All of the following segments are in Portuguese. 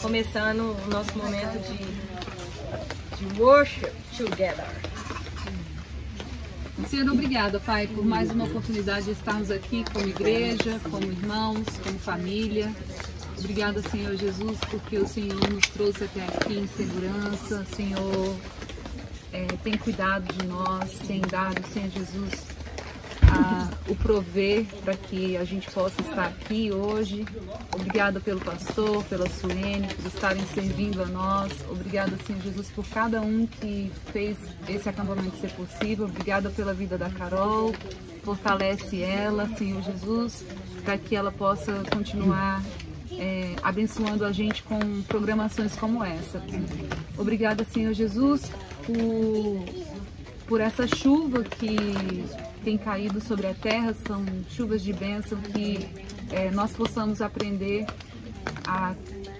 começando o nosso momento de worship together. Senhor, obrigada, Pai, por mais uma oportunidade de estarmos aqui como igreja, como irmãos, como família. Obrigada, Senhor Jesus, porque o Senhor nos trouxe até aqui em segurança. O Senhor tem cuidado de nós, tem dado, Senhor Jesus, o prover para que a gente possa estar aqui hoje. Obrigada pelo pastor, pela Suene, por estarem servindo a nós. Obrigada, Senhor Jesus, por cada um que fez esse acampamento ser possível. Obrigada pela vida da Carol. Fortalece ela, Senhor Jesus, para que ela possa continuar abençoando a gente com programações como essa. Obrigada, Senhor Jesus, por essa chuva que tem caído sobre a terra. São chuvas de bênção, que nós possamos aprender a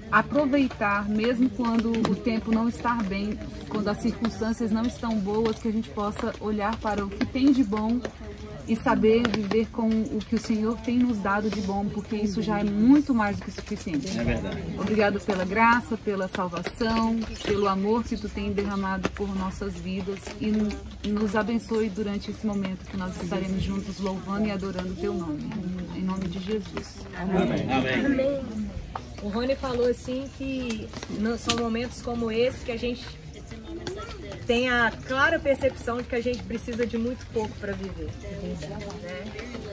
aproveitar, mesmo quando o tempo não está bem, quando as circunstâncias não estão boas, que a gente possa olhar para o que tem de bom e saber viver com o que o Senhor tem nos dado de bom, porque isso já é muito mais do que suficiente. É verdade. Obrigado pela graça, pela salvação, pelo amor que Tu tem derramado por nossas vidas, e nos abençoe durante esse momento que nós estaremos juntos louvando e adorando Teu nome. Em nome de Jesus. Amém. Amém. Amém. O Rony falou assim que são momentos como esse que a gente tem a clara percepção de que a gente precisa de muito pouco para viver. Né?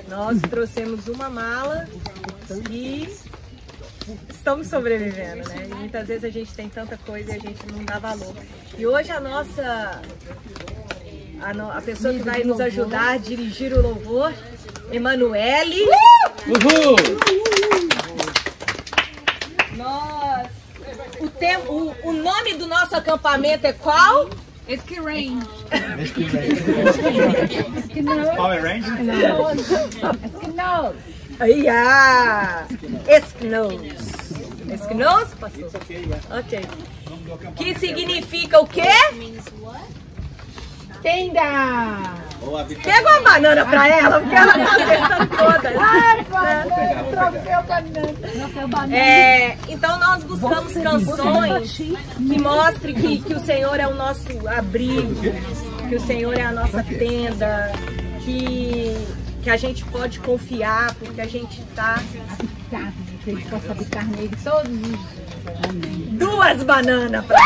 Nós trouxemos uma mala e estamos sobrevivendo, né? E muitas vezes a gente tem tanta coisa e a gente não dá valor. E hoje a pessoa que vai nos ajudar a dirigir o louvor, Emanuele. Uhul! O nome do nosso acampamento é qual? Esquirrain. Power Ranger? Esquinós. Esquinós, pastor? Ok. Que significa o quê? Tenda. Pega uma banana pra ela, porque ela tá acertando todas. Troféu banana. Então nós buscamos canções que mostrem que o Senhor é o nosso abrigo, que o Senhor é a nossa tenda, que a gente pode confiar, porque a gente tá... Que ele possa habitar nele todos os dias. 2 bananas pra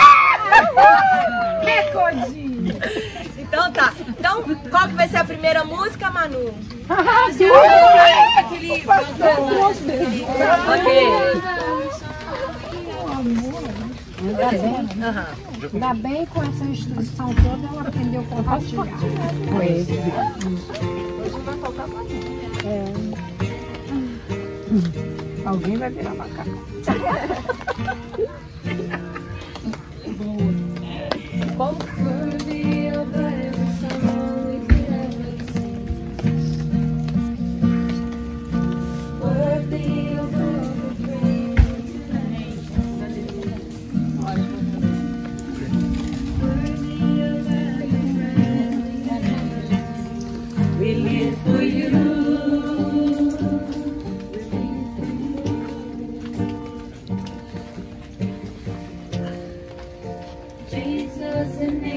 Recordinho. Então tá. Então, qual que vai ser a primeira música, Manu? Aquele Ainda bem, com essa instrução toda, ela aprendeu a compartilhar. Hoje não vai faltar banana. Alguém vai virar macaco. Jesus and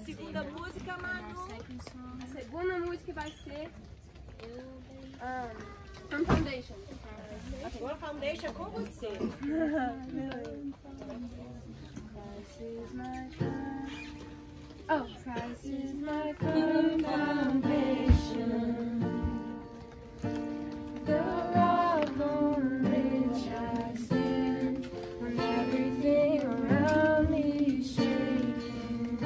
segunda música, Manu? A segunda música vai ser Firm Foundation. Agora Foundation é com você. Oh, Christ is my firm foundation, the rock on which I stand, when everything around me is shaking.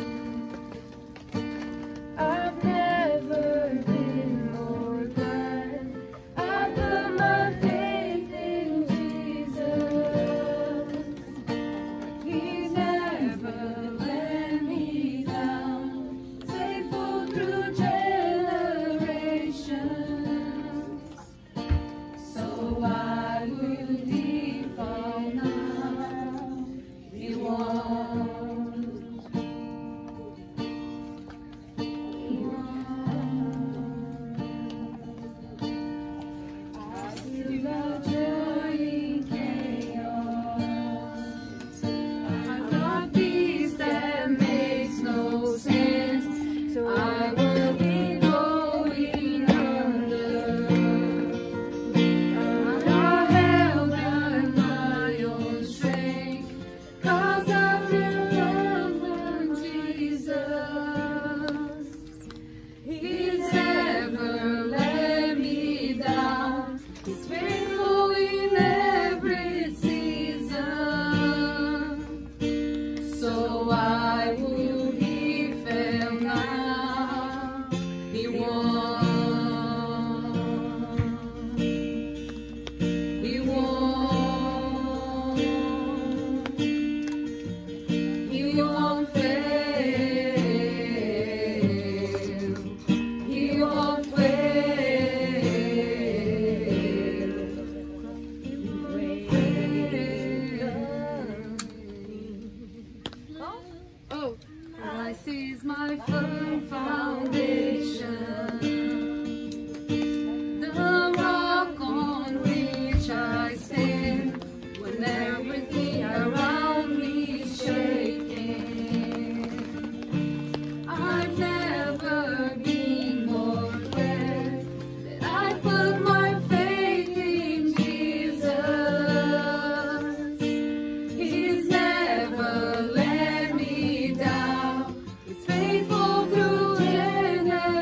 I've never been more glad I put my faith in Jesus. He's never let me down, faithful through generations. So why would he fall now? He won't. He won't. I see the joy in chaos. I got peace that makes no sense, so I will be going under. I'm not held by my own strength, 'cause I've been loved from Jesus. He's never let me down. He's faithful in every season. So why would he fail now? He won't. He won't. He won't fail. He won't fail. He won't fail. Oh, Christ is my firm foundation, the rock on which I stand, when everything around me is shaking. I've never been more glad that I put my faith in Jesus. He's never let me down. He's faithful through generations.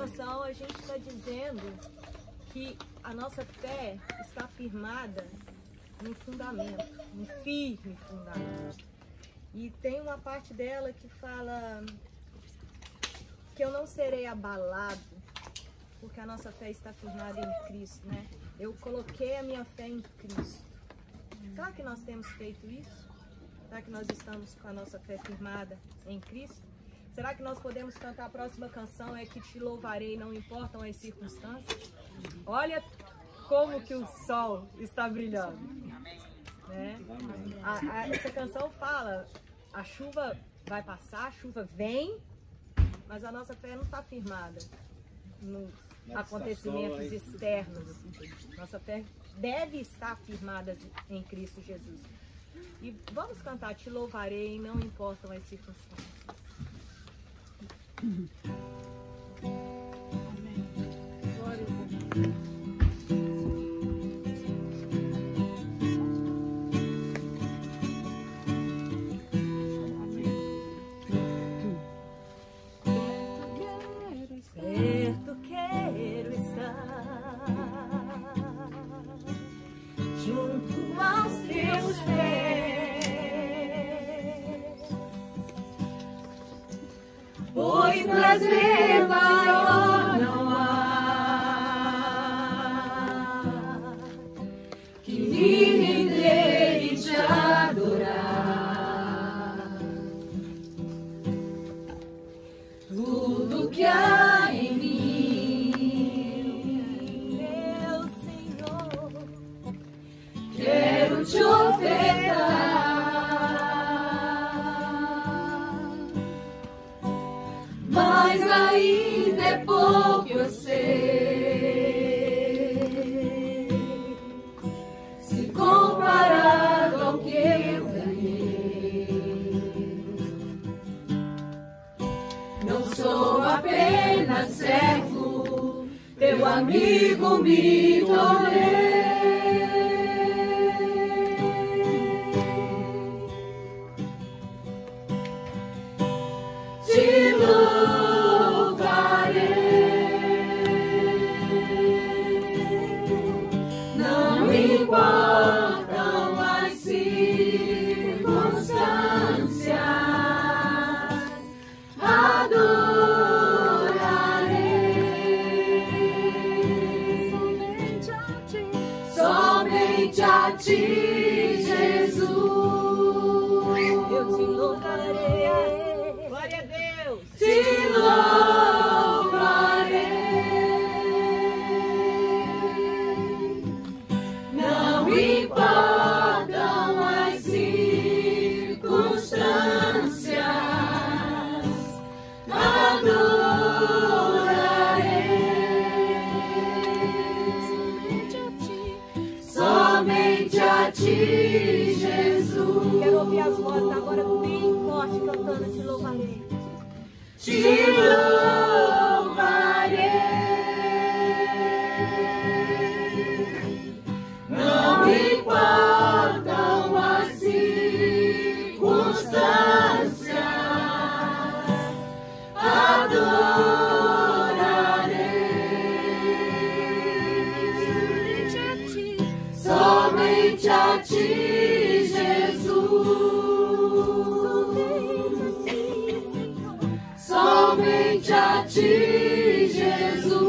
canção a gente está dizendo que a nossa fé está firmada num fundamento, num firme fundamento. E tem uma parte dela que fala que eu não serei abalado, porque a nossa fé está firmada em Cristo, né? Eu coloquei a minha fé em Cristo. Será que nós temos feito isso? Será que nós estamos com a nossa fé firmada em Cristo? Será que nós podemos cantar a próxima canção, é que te louvarei, não importam as circunstâncias? Olha como que o sol está brilhando, né? Essa canção fala, a chuva vai passar, a chuva vem, mas a nossa fé não está firmada nos acontecimentos externos. Nossa fé deve estar firmada em Cristo Jesus. E vamos cantar, te louvarei, não importam as circunstâncias. Glória a Deus. Perto quero estar, junto aos teus pés, pois prazer maior não há que me render e te adorar. Tudo que há em mim, meu Senhor, quero te ofertar, mas ainda é pouco, eu sei, se comparado ao que eu ganhei. Não sou apenas servo, teu amigo me tornei. Te louvarei, não importam as circunstâncias, adorarei somente a ti, Jesus. Eu te louvarei. Glória a Deus. Te louvarei, não importam as circunstâncias, adorarei somente a ti, Jesus. Quero ouvir as vozes agora bem forte cantando, te louvarei. Te louvarei, não importam as circunstâncias, adorarei somente a ti, Jesus. Somente a ti, Jesus.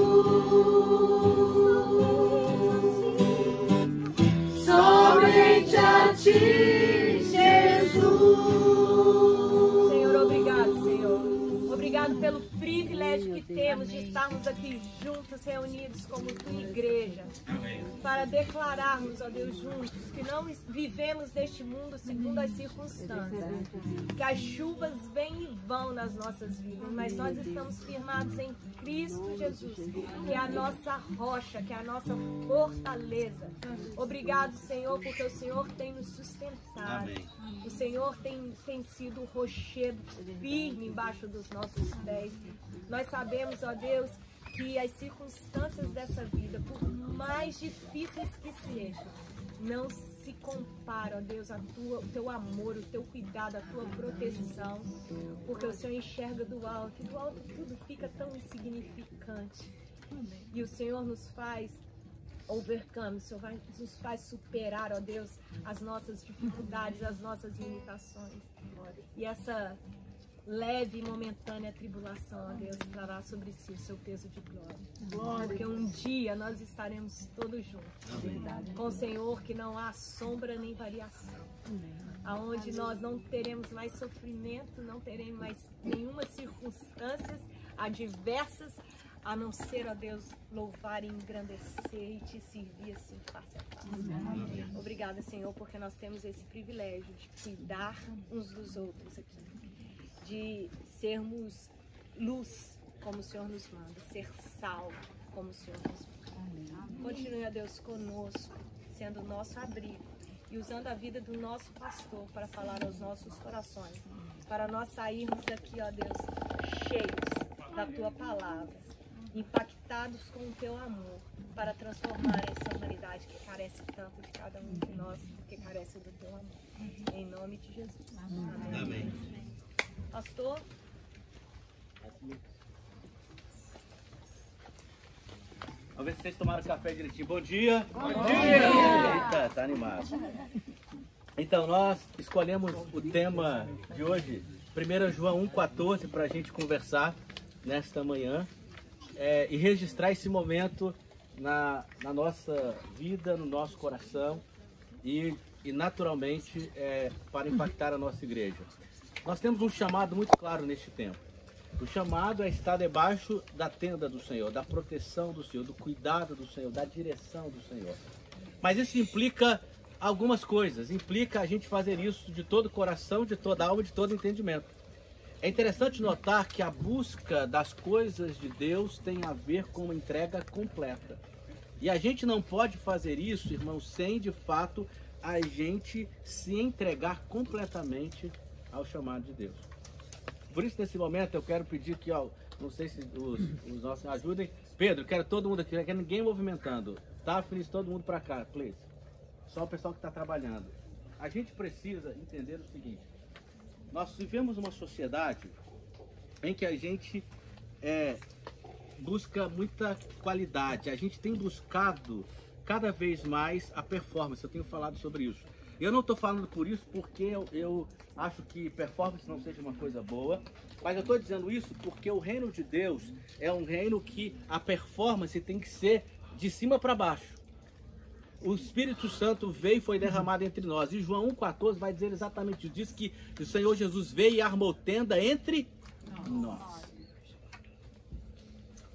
Somente a ti, Jesus. Senhor, obrigado, Senhor. Obrigado pelo privilégio que temos de estarmos aqui juntos, reunidos como tua igreja, para declararmos, ó Deus, juntos, que não vivemos neste mundo segundo as circunstâncias, que as chuvas vêm e vão nas nossas vidas, mas nós estamos firmados em Cristo Jesus, que é a nossa rocha, que é a nossa fortaleza. Obrigado, Senhor, porque o Senhor tem nos sustentado. O Senhor tem sido o rochedo firme embaixo dos nossos pés. Nós sabemos, ó Deus, que as circunstâncias dessa vida, por mais difíceis que sejam, não se compara, ó Deus, o teu amor, o teu cuidado, a tua proteção, porque o Senhor enxerga do alto, e do alto tudo fica tão insignificante. E o Senhor nos faz overcome, o Senhor nos faz superar, ó Deus, as nossas dificuldades, as nossas limitações. E essa leve e momentânea tribulação, ó Deus, trará sobre si o seu peso de glória. Porque um dia nós estaremos todos juntos, com o Senhor, que não há sombra nem variação. Aonde nós não teremos mais sofrimento, não teremos mais nenhuma circunstâncias adversas, a não ser, ó Deus, louvar e engrandecer e te servir assim, face a face. Obrigada, Senhor, porque nós temos esse privilégio de cuidar uns dos outros aqui, de sermos luz, como o Senhor nos manda, ser sal, como o Senhor nos manda. Continue, ó Deus, conosco, sendo o nosso abrigo e usando a vida do nosso pastor para falar aos nossos corações, para nós sairmos daqui, ó Deus, cheios da Tua palavra, impactados com o Teu amor, para transformar essa humanidade que carece tanto de cada um de nós, que carece do Teu amor. Em nome de Jesus. Amém. Amém. Pastor? Vamos ver se vocês tomaram café direitinho. Bom dia! Bom dia! Eita, tá animado. Então, nós escolhemos o tema de hoje, 1 João 1,14, para a gente conversar nesta manhã e registrar esse momento na nossa vida, no nosso coração e naturalmente, para impactar a nossa igreja. Nós temos um chamado muito claro neste tempo. O chamado é estar debaixo da tenda do Senhor, da proteção do Senhor, do cuidado do Senhor, da direção do Senhor. Mas isso implica algumas coisas. Implica a gente fazer isso de todo o coração, de toda a alma, de todo entendimento. É interessante notar que a busca das coisas de Deus tem a ver com uma entrega completa. E a gente não pode fazer isso, irmãos, sem de fato a gente se entregar completamente ao chamado de Deus. Por isso, nesse momento, eu quero pedir que, não sei se os nossos ajudem. Pedro, quero todo mundo aqui, não quero ninguém movimentando. Tá, Feliz, todo mundo para cá, please. Só o pessoal que está trabalhando. A gente precisa entender o seguinte. Nós vivemos uma sociedade em que a gente busca muita qualidade. A gente tem buscado cada vez mais a performance. Eu tenho falado sobre isso. Eu não estou falando por isso porque eu acho que performance não seja uma coisa boa, mas eu estou dizendo isso porque o reino de Deus é um reino que a performance tem que ser de cima para baixo. O Espírito Santo veio e foi derramado entre nós. E João 1,14 vai dizer exatamente isso. Diz que o Senhor Jesus veio e armou tenda entre nós.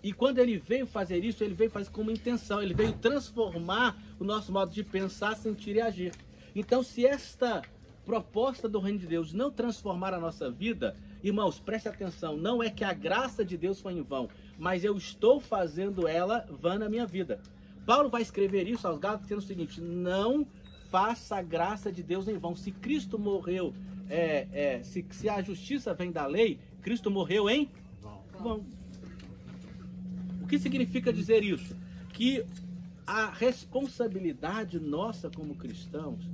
E quando ele veio fazer isso, ele veio fazer com uma intenção. Ele veio transformar o nosso modo de pensar, sentir e agir. Então, se esta proposta do reino de Deus não transformar a nossa vida, irmãos, preste atenção, não é que a graça de Deus foi em vão, mas eu estou fazendo ela vã na minha vida. Paulo vai escrever isso aos Gálatas dizendo o seguinte: não faça a graça de Deus em vão. Se Cristo morreu, se a justiça vem da lei, Cristo morreu em vão. O que significa dizer isso? Que a responsabilidade nossa como cristãos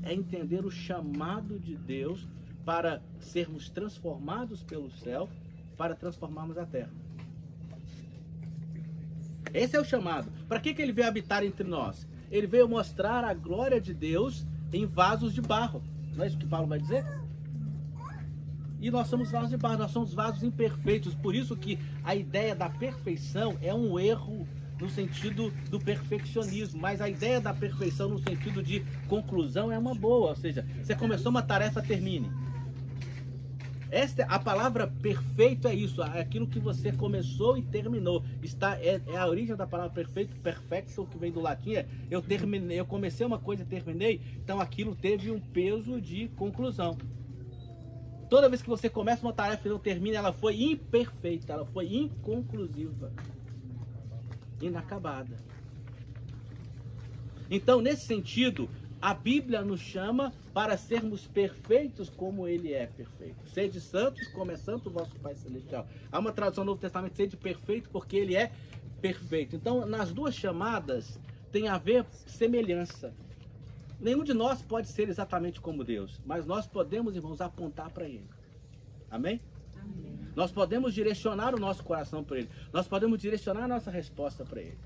é entender o chamado de Deus para sermos transformados pelo céu, para transformarmos a terra. Esse é o chamado. Para que ele veio habitar entre nós? Ele veio mostrar a glória de Deus em vasos de barro. Não é isso que Paulo vai dizer? E nós somos vasos de barro, nós somos vasos imperfeitos. Por isso que a ideia da perfeição é um erro no sentido do perfeccionismo, mas a ideia da perfeição no sentido de conclusão é uma boa, ou seja, você começou uma tarefa, termine. A palavra perfeito é isso, é aquilo que você começou e terminou. É a origem da palavra perfeito, perfecto, que vem do latim, eu comecei uma coisa e terminei, então aquilo teve um peso de conclusão. Toda vez que você começa uma tarefa e não termina, ela foi imperfeita, ela foi inconclusiva, inacabada. Então, nesse sentido, a Bíblia nos chama para sermos perfeitos como Ele é perfeito. Sede santos, como é santo o vosso Pai Celestial. Há uma tradução do Novo Testamento, sede perfeito, porque Ele é perfeito. Então, nas duas chamadas, tem a ver semelhança. Nenhum de nós pode ser exatamente como Deus, mas nós podemos, irmãos, apontar para Ele. Amém? Amém? Nós podemos direcionar o nosso coração para Ele. Nós podemos direcionar a nossa resposta para Ele.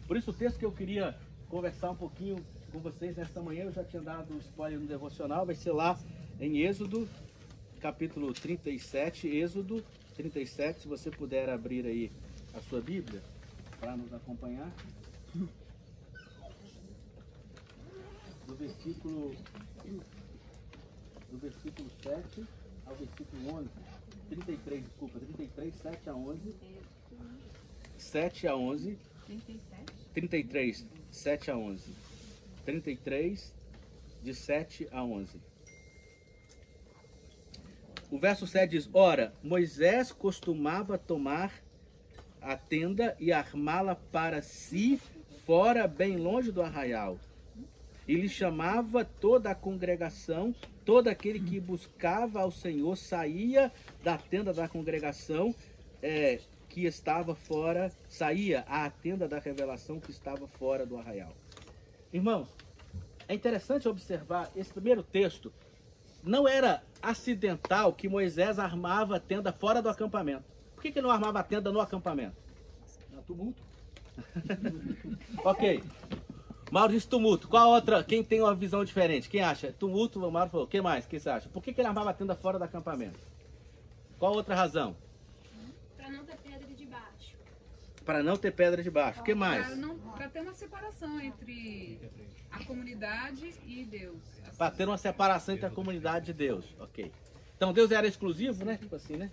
Por isso o texto que eu queria conversar um pouquinho com vocês nesta manhã, eu já tinha dado um spoiler no devocional, vai ser lá em Êxodo, capítulo 37, Êxodo 37, se você puder abrir aí a sua Bíblia para nos acompanhar. Do versículo 7 ao versículo 11, 33, 7 a 11, 7 a 11, 33, 7 a 11, 33, de 7 a 11. O verso 7 diz: Ora, Moisés costumava tomar a tenda e armá-la para si, fora bem longe do arraial. E lhe chamava toda a congregação, todo aquele que buscava ao Senhor saía da tenda da congregação que estava fora, saía à tenda da revelação que estava fora do arraial. Irmãos, é interessante observar esse primeiro texto. Não era acidental que Moisés armava a tenda fora do acampamento. Por que não armava a tenda no acampamento? Era tumulto. Ok. Mauro disse tumulto. Qual outra? Quem tem uma visão diferente? Quem acha? Tumulto, o Mauro falou. O que mais? O que você acha? Por que ele armava a tenda fora do acampamento? Qual outra razão? Para não ter pedra de baixo. Para não ter pedra de baixo. O que mais? Para ter uma separação entre a comunidade e Deus. Para ter uma separação entre a comunidade de Deus. Ok. Então Deus era exclusivo, né? Tipo assim, né?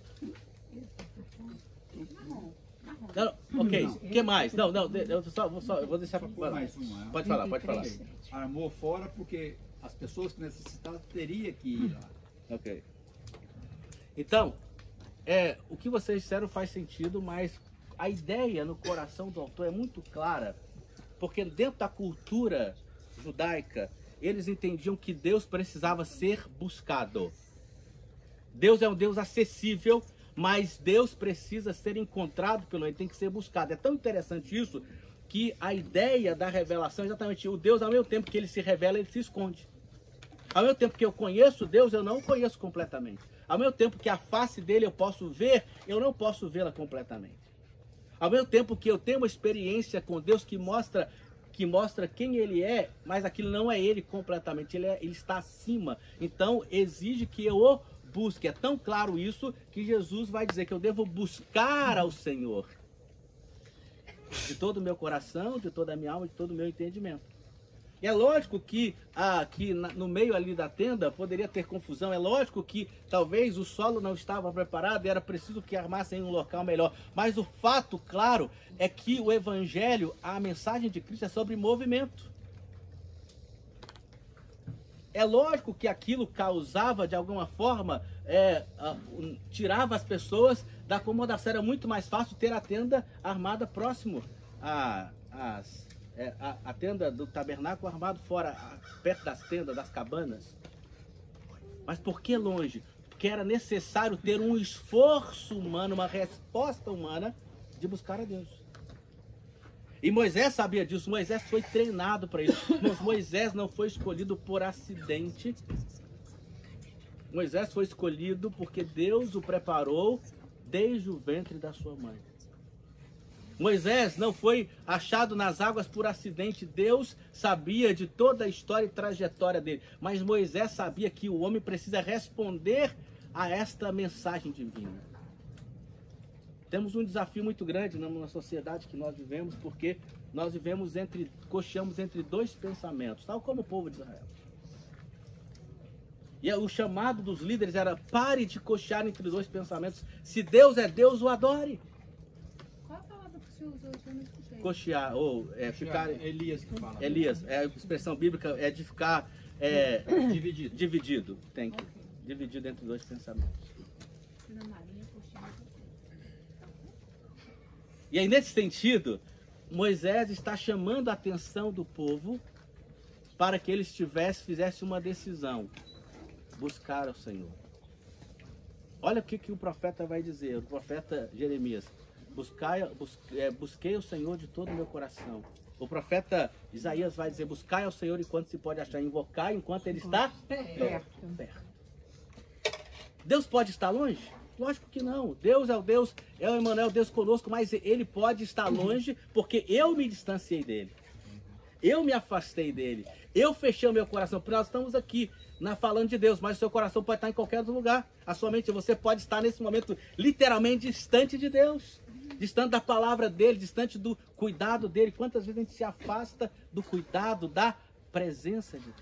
Não, ok, o que mais? Não, eu vou deixar para... Pode falar, pode falar. Armou fora porque as pessoas que necessitavam teriam que ir lá. Ok. Então, o que vocês disseram faz sentido, mas a ideia no coração do autor é muito clara, porque dentro da cultura judaica, eles entendiam que Deus precisava ser buscado. Deus é um Deus acessível, mas Deus precisa ser encontrado pelo homem, tem que ser buscado. É tão interessante isso, que a ideia da revelação é exatamente o Deus, ao mesmo tempo que ele se revela, ele se esconde. Ao mesmo tempo que eu conheço Deus, eu não o conheço completamente. Ao mesmo tempo que a face dele eu posso ver, eu não posso vê-la completamente. Ao mesmo tempo que eu tenho uma experiência com Deus que mostra quem ele é, mas aquilo não é ele completamente, ele está acima. Então exige que eu o busque. É tão claro isso que Jesus vai dizer que eu devo buscar ao Senhor de todo o meu coração, de toda a minha alma, de todo o meu entendimento. E é lógico que no meio ali da tenda poderia ter confusão. É lógico que talvez o solo não estava preparado e era preciso que armassem um local melhor. Mas o fato claro é que o evangelho, a mensagem de Cristo é sobre movimento. É lógico que aquilo causava, de alguma forma, tirava as pessoas da acomodação. Era muito mais fácil ter a tenda armada próximo a tenda do tabernáculo armado fora, perto das tendas, das cabanas. Mas por que longe? Porque era necessário ter um esforço humano, uma resposta humana de buscar a Deus. E Moisés sabia disso, Moisés foi treinado para isso. Mas Moisés não foi escolhido por acidente. Moisés foi escolhido porque Deus o preparou desde o ventre da sua mãe. Moisés não foi achado nas águas por acidente. Deus sabia de toda a história e trajetória dele. Mas Moisés sabia que o homem precisa responder a esta mensagem divina. Temos um desafio muito grande na sociedade que nós vivemos, porque nós cocheamos entre dois pensamentos, tal como o povo de Israel. E o chamado dos líderes era: pare de cochear entre dois pensamentos. Se Deus é Deus, o adore. Qual a palavra que o senhor usou? Eu não escutei. Cochear, ou ficar... Elias que fala. Elias, a expressão bíblica é de ficar dividido. Tem que dividido entre dois pensamentos. E aí, nesse sentido, Moisés está chamando a atenção do povo para que eles fizessem uma decisão: buscar ao Senhor. Olha o que o profeta vai dizer, o profeta Jeremias: busquei o Senhor de todo o meu coração, O profeta Isaías vai dizer, buscai ao Senhor enquanto se pode achar, invocar enquanto ele está perto. Deus pode estar longe? Lógico que não. Deus é o Deus, é o Emmanuel, Deus conosco, mas ele pode estar longe porque eu me distanciei dele. Eu me afastei dele. Eu fechei o meu coração. Porque nós estamos aqui falando de Deus, mas o seu coração pode estar em qualquer outro lugar. A sua mente, você pode estar nesse momento literalmente distante de Deus. Distante da palavra dele, distante do cuidado dele. Quantas vezes a gente se afasta do cuidado, da presença de Deus?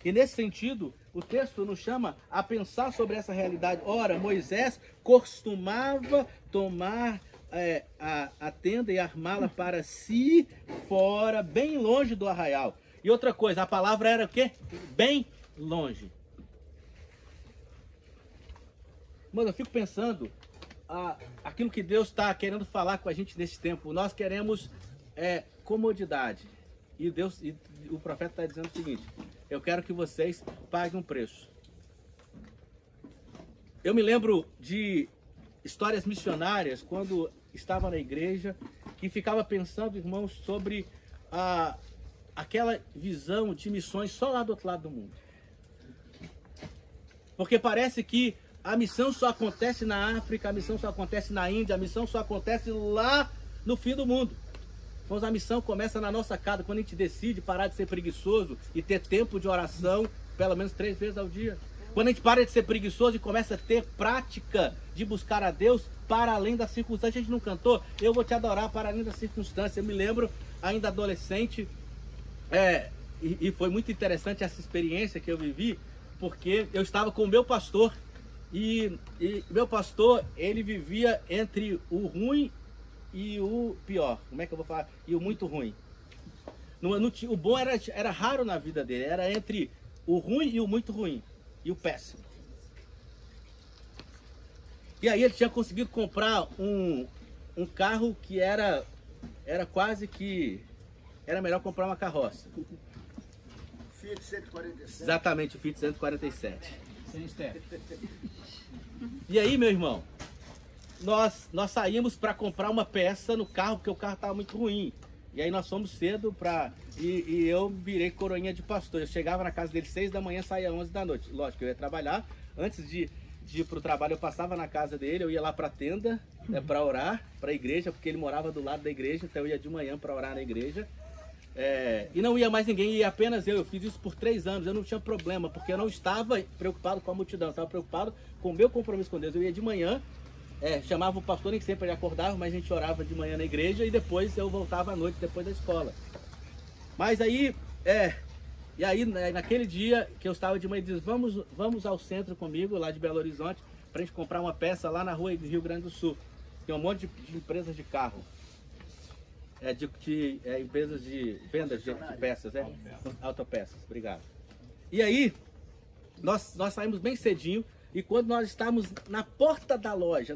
E nesse sentido, o texto nos chama a pensar sobre essa realidade. Ora, Moisés costumava tomar a tenda e armá-la para si fora, bem longe do arraial. E outra coisa, a palavra era o quê? Bem longe. Mano, eu fico pensando aquilo que Deus está querendo falar com a gente nesse tempo. Nós queremos comodidade. E Deus, o profeta está dizendo o seguinte: eu quero que vocês paguem um preço. Eu me lembro de histórias missionárias quando estava na igreja e ficava pensando, irmãos, sobre aquela visão de missões só lá do outro lado do mundo. Porque parece que a missão só acontece na África, a missão só acontece na Índia, a missão só acontece lá no fim do mundo. Mas a missão começa na nossa casa, quando a gente decide parar de ser preguiçoso e ter tempo de oração, pelo menos 3 vezes ao dia. Quando a gente para de ser preguiçoso e começa a ter prática de buscar a Deus para além das circunstâncias. A gente não cantou, eu vou te adorar para além das circunstâncias. Eu me lembro, ainda adolescente, e foi muito interessante essa experiência que eu vivi, porque eu estava com o meu pastor, e meu pastor, ele vivia entre o ruim e o pior. Como é que eu vou falar? E o muito ruim. O bom era raro na vida dele, era entre o ruim e o muito ruim, e o péssimo. E aí ele tinha conseguido comprar um carro que era quase que... Era melhor comprar uma carroça. Fiat 147. Exatamente, o Fiat 147. Sem step. E aí, meu irmão, nós saímos para comprar uma peça no carro, porque o carro estava muito ruim. E aí nós fomos cedo e eu virei coroinha de pastor. Eu chegava na casa dele 6 da manhã, saía 11 da noite. Lógico, eu ia trabalhar. Antes de ir para o trabalho, eu passava na casa dele, eu ia lá para a tenda, para orar, para a igreja, porque ele morava do lado da igreja, então eu ia de manhã para orar na igreja. E não ia mais ninguém, ia apenas eu. Eu fiz isso por 3 anos, eu não tinha problema, porque eu não estava preocupado com a multidão, eu estava preocupado com o meu compromisso com Deus. Eu ia de manhã, chamava o pastor, nem sempre ele acordava, mas a gente orava de manhã na igreja e depois eu voltava à noite, depois da escola. Mas aí, e aí naquele dia que eu estava de manhã, ele disse, vamos ao centro comigo, lá de Belo Horizonte, para a gente comprar uma peça lá na rua do Rio Grande do Sul. Tem um monte de empresas de carro. Empresas de vendas de peças, autopeças, obrigado. E aí, nós saímos bem cedinho, e quando nós estávamos na porta da loja,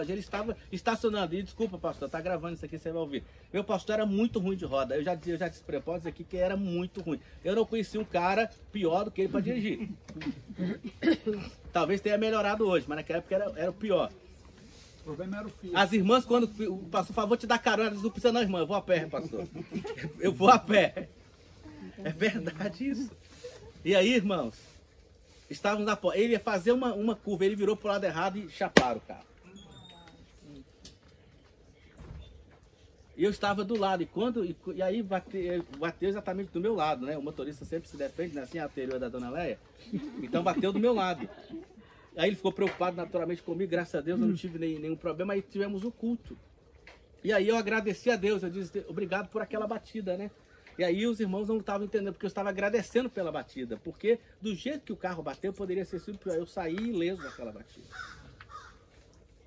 ele estava estacionando, e desculpa pastor, tá gravando isso aqui, você vai ouvir. Meu pastor era muito ruim de roda, eu já disse para ele aqui que era muito ruim. Eu não conheci um cara pior do que ele para dirigir. Talvez tenha melhorado hoje, mas naquela época era o pior. O problema era o filho. As irmãs, quando o pastor falou, vou te dar carona, elas não precisam não, irmã, eu vou a pé, pastor. Eu vou a pé. É verdade isso. E aí, irmãos, estávamos na porta. Ele ia fazer uma curva, ele virou pro lado errado e chaparam o carro. E eu estava do lado, e aí bateu exatamente do meu lado, né? O motorista sempre se defende, né? Assim, a anterior da dona Leia. Então bateu do meu lado. Aí ele ficou preocupado naturalmente comigo, graças a Deus eu não tive nenhum problema, aí tivemos o culto. E aí eu agradeci a Deus, eu disse obrigado por aquela batida, né? E aí os irmãos não estavam entendendo, porque eu estava agradecendo pela batida, porque do jeito que o carro bateu, poderia ser sido pior, eu saí ileso daquela batida.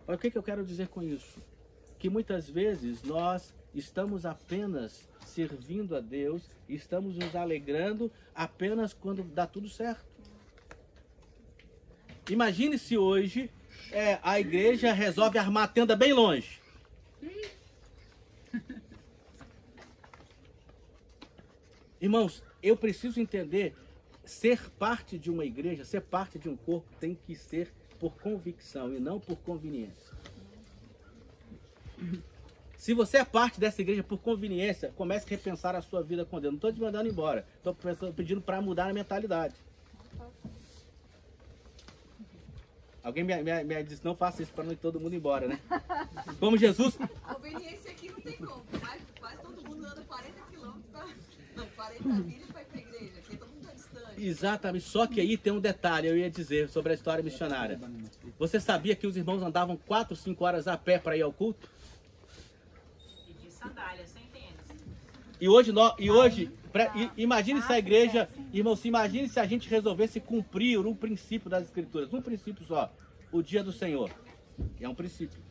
Olha o que eu quero dizer com isso? Que muitas vezes nós estamos apenas servindo a Deus, estamos nos alegrando apenas quando dá tudo certo. Imagine se hoje a igreja resolve armar a tenda bem longe. Irmãos, eu preciso entender, ser parte de uma igreja, ser parte de um corpo tem que ser por convicção e não por conveniência. Se você é parte dessa igreja por conveniência, comece a repensar a sua vida com Deus. Não estou te mandando embora. Estou pedindo para mudar a mentalidade. Alguém me disse, não faça isso para não ir todo mundo embora, né? Como Jesus... Conveniência aqui não tem como. Quase todo mundo anda 40 quilômetros, 40 milhas para ir para a igreja. Aqui todo mundo está distante. Exatamente. Só que aí tem um detalhe, eu ia dizer, sobre a história missionária. Você sabia que os irmãos andavam 4, 5 horas a pé para ir ao culto? E de sandália, sem tênis. E hoje imagine se a igreja, irmãos, imagine se a gente resolvesse cumprir um princípio das Escrituras. Um princípio só, o dia do Senhor. É um princípio.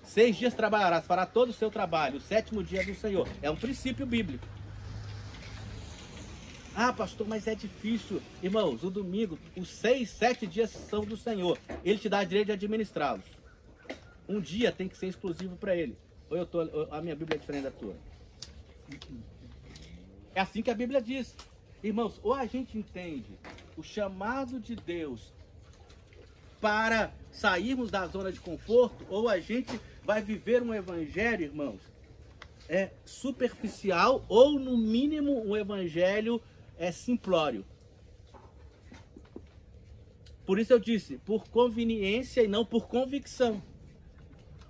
6 dias trabalharás, fará todo o seu trabalho. O 7º dia é do Senhor. É um princípio bíblico. Ah, pastor, mas é difícil. Irmãos, o domingo, os 6, 7 dias são do Senhor. Ele te dá direito de administrá-los. Um dia tem que ser exclusivo para ele. Ou a minha Bíblia é diferente da tua? É assim que a Bíblia diz. Irmãos, ou a gente entende o chamado de Deus para sairmos da zona de conforto, ou a gente vai viver um evangelho, irmãos, superficial, ou no mínimo um evangelho simplório. Por isso eu disse, por conveniência e não por convicção.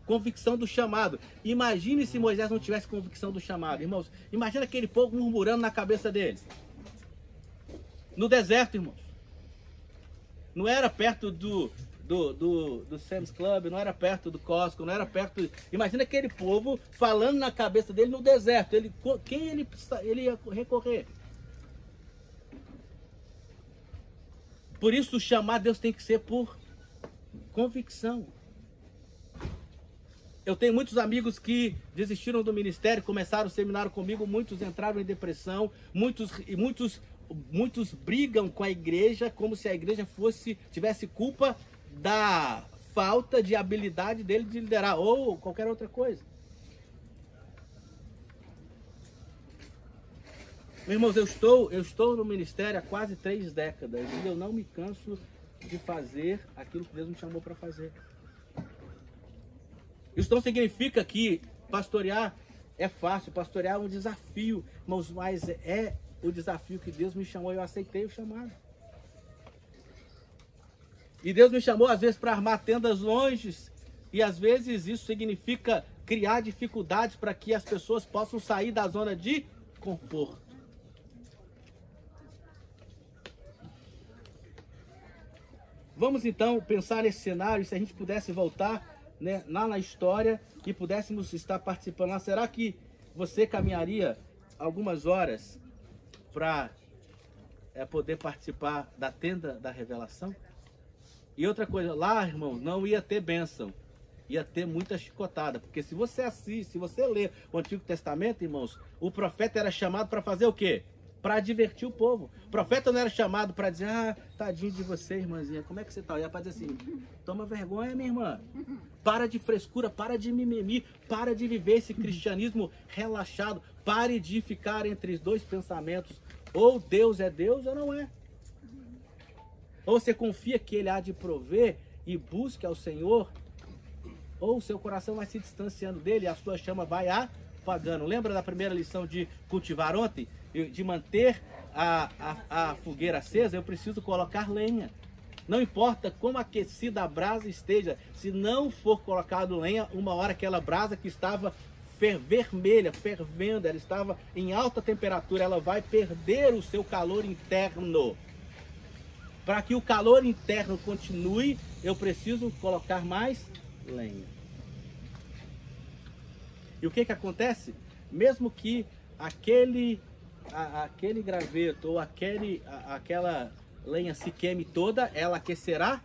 Convicção do chamado. Imagine se Moisés não tivesse convicção do chamado, irmãos. Imagina aquele povo murmurando na cabeça dele. No deserto, irmãos. Não era perto do Sam's Club, não era perto do Costco, não era perto... Imagina aquele povo falando na cabeça dele no deserto. Quem ele ia recorrer? Por isso o chamar Deus tem que ser por convicção. Eu tenho muitos amigos que desistiram do ministério, começaram o seminário comigo, muitos entraram em depressão, muitos brigam com a igreja como se a igreja tivesse culpa da falta de habilidade dele de liderar ou qualquer outra coisa. Meus irmãos, eu estou no ministério há quase 3 décadas e eu não me canso de fazer aquilo que Deus me chamou para fazer. Isso não significa que pastorear é fácil, pastorear é um desafio, irmãos, mas é o desafio que Deus me chamou e eu aceitei o chamado. E Deus me chamou às vezes para armar tendas longe e às vezes isso significa criar dificuldades para que as pessoas possam sair da zona de conforto. Vamos então pensar nesse cenário, se a gente pudesse voltar, né, lá na história e pudéssemos estar participando lá. Será que você caminharia algumas horas para poder participar da tenda da revelação? E outra coisa, lá, irmão, não ia ter bênção, ia ter muita chicotada, porque se você assiste, se você lê o Antigo Testamento, irmãos, o profeta era chamado para fazer o quê? Para divertir o povo. O profeta não era chamado para dizer, ah, tadinho de você, irmãzinha, como é que você tá? Ia para dizer assim, toma vergonha, minha irmã. Para de frescura, para de mimimi, para de viver esse cristianismo relaxado, pare de ficar entre os dois pensamentos, ou Deus é Deus ou não é. Ou você confia que Ele há de prover e busque ao Senhor, ou o seu coração vai se distanciando dele e a sua chama vai apagando. Lembra da primeira lição de cultivar ontem? De manter a fogueira acesa, eu preciso colocar lenha. Não importa como aquecida a brasa esteja, se não for colocado lenha, uma hora aquela brasa que estava vermelha, fervendo, ela estava em alta temperatura, ela vai perder o seu calor interno. Para que o calor interno continue, eu preciso colocar mais lenha. E o que acontece? Mesmo que aquele graveto ou aquela lenha se queime toda, ela aquecerá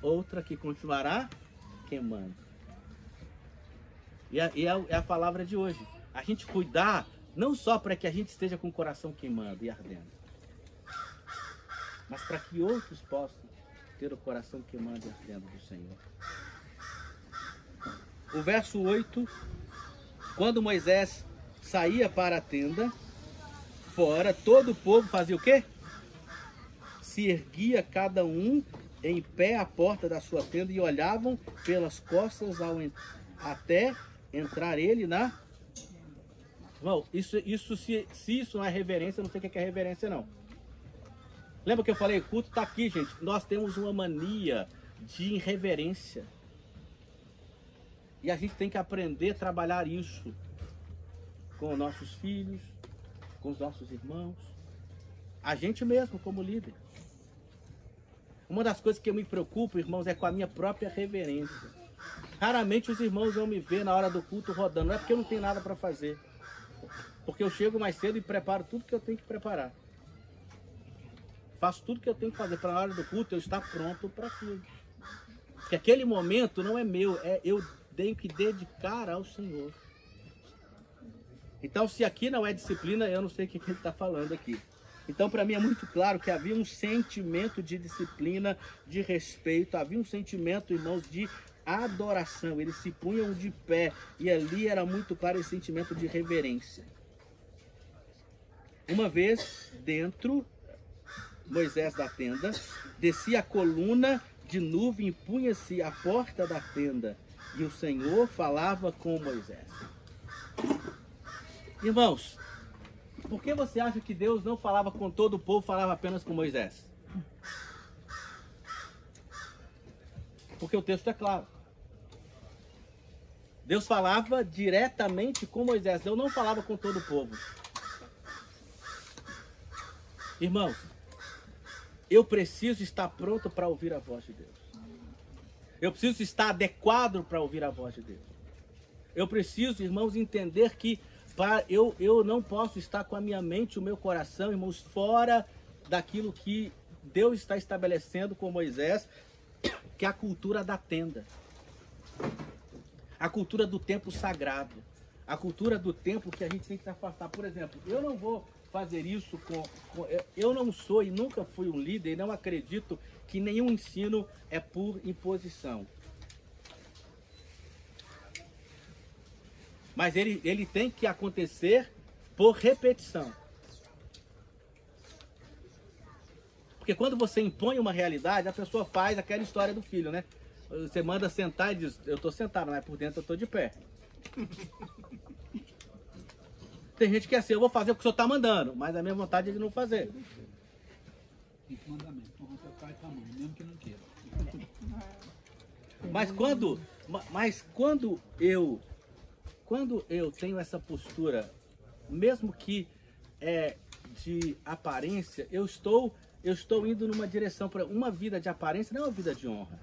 outra que continuará queimando. E é a palavra de hoje. A gente cuidar não só para que a gente esteja com o coração queimando e ardendo, mas para que outros possam ter o coração queimando e ardendo do Senhor. O verso 8, quando Moisés saía para a tenda, fora, todo o povo fazia o quê? Se erguia cada um em pé à porta da sua tenda e olhavam pelas costas até entrar ele na Irmão, se isso não é reverência, eu não sei o que é reverência, não. Lembra que eu falei, o culto está aqui, gente. Nós temos uma mania de irreverência. E a gente tem que aprender a trabalhar isso com os nossos filhos, com os nossos irmãos, a gente mesmo como líder. Uma das coisas que eu me preocupo, irmãos, é com a minha própria reverência. Raramente os irmãos vão me ver na hora do culto rodando. Não é porque eu não tenho nada para fazer. Porque eu chego mais cedo e preparo tudo que eu tenho que preparar. Faço tudo que eu tenho que fazer para na hora do culto eu estar pronto para aquilo. Porque aquele momento não é meu, eu tenho que dedicar ao Senhor. Então, se aqui não é disciplina, eu não sei o que ele está falando aqui. Então, para mim é muito claro que havia um sentimento de disciplina, de respeito, havia um sentimento, irmãos, de adoração. Eles se punham de pé e ali era muito claro esse sentimento de reverência. Uma vez dentro, Moisés da tenda, descia a coluna de nuvem e punha-se à porta da tenda, e o Senhor falava com Moisés. Irmãos, por que você acha que Deus não falava com todo o povo, falava apenas com Moisés? Porque o texto é claro. Deus falava diretamente com Moisés, Deus não falava com todo o povo. Irmãos, eu preciso estar pronto para ouvir a voz de Deus. Eu preciso estar adequado para ouvir a voz de Deus. Eu preciso, irmãos, entender que eu não posso estar com a minha mente, o meu coração, irmãos, fora daquilo que Deus está estabelecendo com Moisés, que é a cultura da tenda. A cultura do tempo sagrado. A cultura do tempo que a gente tem que se afastar. Por exemplo, eu não vou fazer isso eu não sou e nunca fui um líder e não acredito que nenhum ensino é por imposição. Mas ele tem que acontecer por repetição. Porque quando você impõe uma realidade, a pessoa faz aquela história do filho, né? Você manda sentar e diz, eu estou sentado, mas por dentro eu estou de pé. Tem gente que é assim, eu vou fazer o que o senhor está mandando, mas a minha vontade é de não fazer. Tem mandamento, honra teu pai e tua mãe, mesmo que não queira. Mas quando eu tenho essa postura, mesmo que de aparência, eu estou indo numa direção para uma vida de aparência, não é uma vida de honra.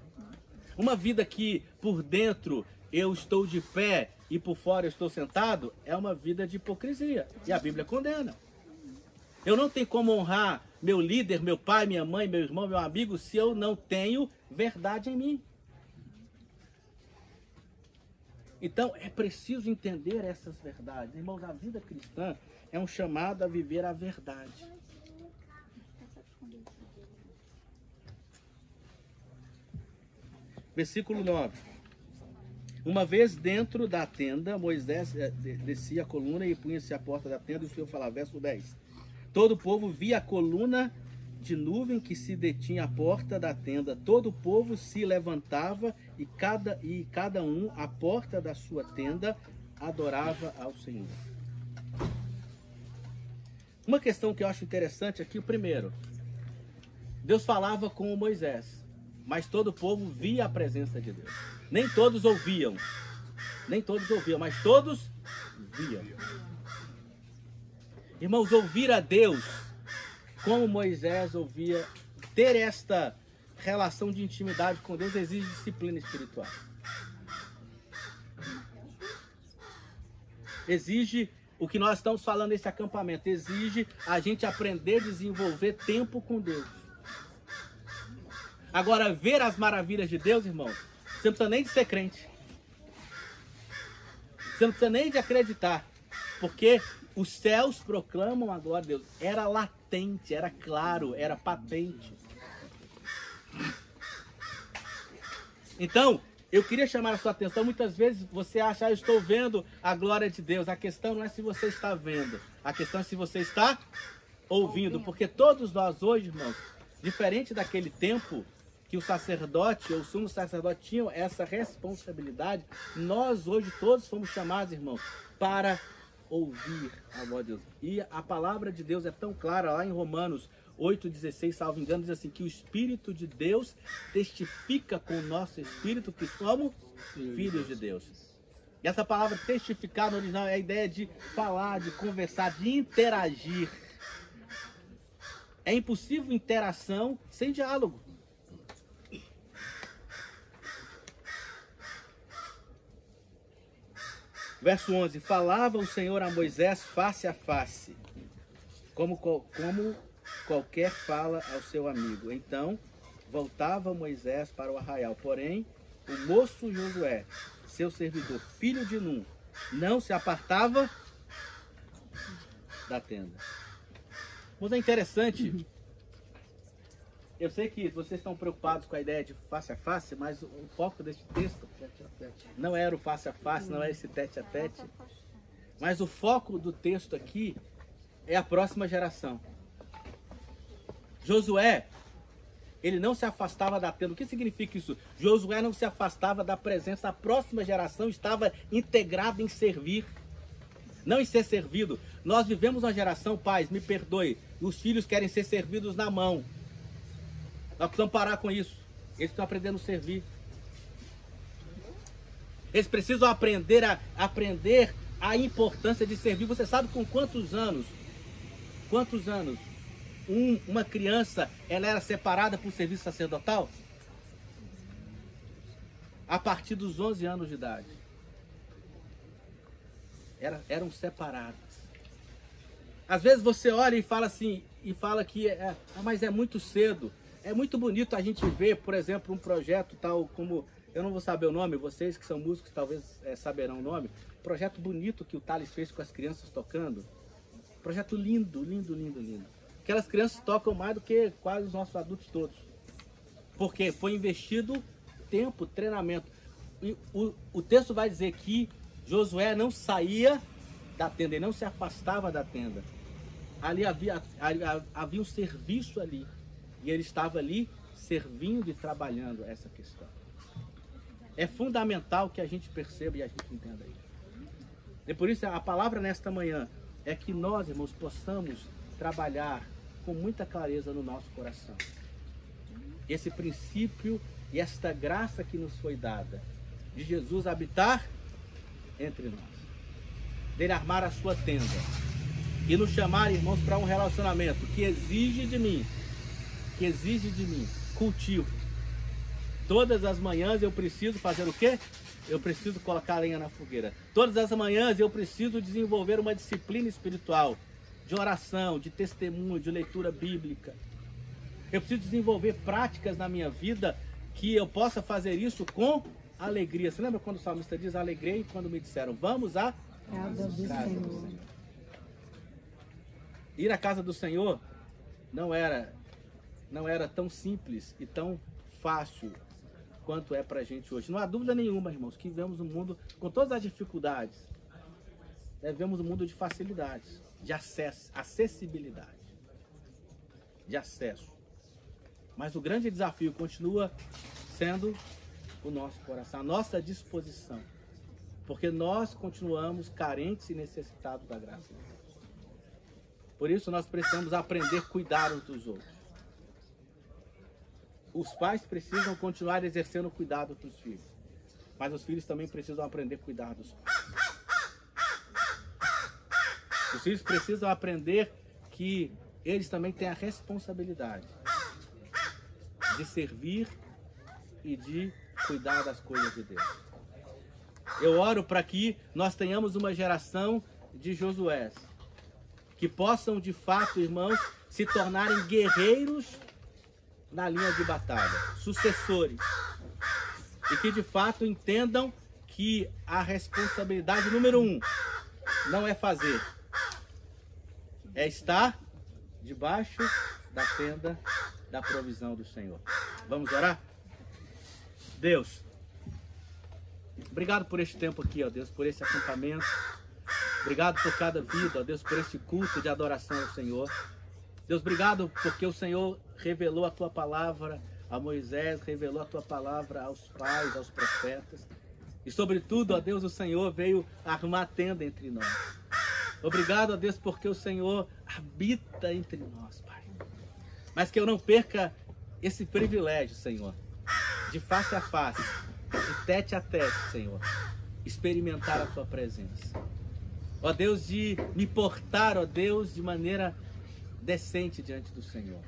Uma vida que por dentro eu estou de pé e por fora eu estou sentado, é uma vida de hipocrisia. E a Bíblia condena. Eu não tenho como honrar meu líder, meu pai, minha mãe, meu irmão, meu amigo, se eu não tenho verdade em mim. Então, é preciso entender essas verdades. Irmãos, a vida cristã é um chamado a viver a verdade. Versículo 9. Uma vez dentro da tenda, Moisés descia a coluna e punha-se à porta da tenda, e o Senhor falava, verso 10. Todo o povo via a coluna de nuvem que se detinha à porta da tenda. Todo o povo se levantava e cada um à porta da sua tenda adorava ao Senhor. Uma questão que eu acho interessante aqui, o primeiro. Deus falava com Moisés, mas todo o povo via a presença de Deus. Nem todos ouviam, mas todos viam. Irmãos, ouvir a Deus como Moisés ouvia, ter esta relação de intimidade com Deus exige disciplina espiritual. Exige o que nós estamos falando nesse acampamento, exige a gente aprender a desenvolver tempo com Deus. Agora, ver as maravilhas de Deus, irmãos, você não precisa nem de ser crente. Você não precisa nem de acreditar, porque os céus proclamam a glória de Deus. Era latente, era claro, era patente. Então, eu queria chamar a sua atenção. Muitas vezes você acha, eu estou vendo a glória de Deus. A questão não é se você está vendo, a questão é se você está ouvindo. Porque todos nós hoje, irmãos, diferente daquele tempo que o sacerdote ou o sumo sacerdote tinham essa responsabilidade, nós hoje todos fomos chamados, irmãos, para ouvir a voz de Deus. E a palavra de Deus é tão clara, lá em Romanos 8,16, salvo engano, diz assim, que o Espírito de Deus testifica com o nosso Espírito que somos filhos de Deus. E essa palavra testificar no original é a ideia de falar, de conversar, de interagir. É impossível interação sem diálogo. Verso 11, falava o Senhor a Moisés face a face, como qualquer fala ao seu amigo. Então, voltava Moisés para o arraial. Porém, o moço Josué, seu servidor, filho de Num, não se apartava da tenda. Mas é interessante, eu sei que vocês estão preocupados com a ideia de face a face, mas o foco deste texto não era o face a face, não é esse tete a tete, mas o foco do texto aqui é a próxima geração. Josué, ele não se afastava da tenda. O que significa isso? Josué não se afastava da presença. A próxima geração estava integrada em servir, não em ser servido. Nós vivemos uma geração, pais, me perdoe, os filhos querem ser servidos na mão. Nós precisamos parar com isso. Eles estão aprendendo a servir. Eles precisam aprender a importância de servir. Você sabe com quantos anos uma criança ela era separada por serviço sacerdotal? A partir dos 11 anos de idade. Eram separadas. Às vezes você olha e fala assim, mas é muito cedo. É muito bonito a gente ver, por exemplo, um projeto tal como, eu não vou saber o nome, vocês que são músicos talvez saberão o nome, projeto bonito que o Thales fez com as crianças tocando. Projeto lindo, lindo, lindo, lindo. Aquelas crianças tocam mais do que quase os nossos adultos todos. Porque foi investido tempo, treinamento. E o texto vai dizer que Josué não saía da tenda, ele não se afastava da tenda. Ali havia um serviço ali. E ele estava ali servindo e trabalhando essa questão. É fundamental que a gente perceba e a gente entenda isso. E por isso a palavra nesta manhã é que nós, irmãos, possamos trabalhar com muita clareza no nosso coração. Esse princípio e esta graça que nos foi dada de Jesus habitar entre nós. Dele armar a sua tenda e nos chamar, irmãos, para um relacionamento que exige de mim cultivo. Todas as manhãs eu preciso fazer o quê? Eu preciso colocar a lenha na fogueira. Todas as manhãs eu preciso desenvolver uma disciplina espiritual, de oração, de testemunho, de leitura bíblica. Eu preciso desenvolver práticas na minha vida que eu possa fazer isso com alegria. Você lembra quando o salmista diz, alegrei quando me disseram, vamos à casa do Senhor. Ir à casa do Senhor não era tão simples e tão fácil quanto é para a gente hoje. Não há dúvida nenhuma, irmãos, que vivemos um mundo com todas as dificuldades. Vivemos um mundo de facilidades, de acesso, acessibilidade, de acesso. Mas o grande desafio continua sendo o nosso coração, a nossa disposição. Porque nós continuamos carentes e necessitados da graça de Deus. Por isso nós precisamos aprender a cuidar uns dos outros. Os pais precisam continuar exercendo cuidado com os filhos. Mas os filhos também precisam aprender a cuidar dos pais. Os filhos precisam aprender que eles também têm a responsabilidade de servir e de cuidar das coisas de Deus. Eu oro para que nós tenhamos uma geração de Josués que possam de fato, irmãos, se tornarem guerreiros na linha de batalha, sucessores, e que de fato entendam que a responsabilidade número 1 não é fazer, é estar debaixo da tenda da provisão do Senhor. Vamos orar? Deus, obrigado por este tempo aqui, ó Deus, por esse acampamento. Obrigado por cada vida, ó Deus, por esse culto de adoração ao Senhor. Deus, obrigado porque o Senhor revelou a Tua palavra a Moisés, revelou a Tua palavra aos pais, aos profetas. E sobretudo, ó Deus, o Senhor veio armar tenda entre nós. Obrigado, ó Deus, porque o Senhor habita entre nós, Pai. Mas que eu não perca esse privilégio, Senhor, de face a face, de tete a tete, Senhor, experimentar a Tua presença. Ó Deus, de me portar, ó Deus, de maneira decente diante do Senhor.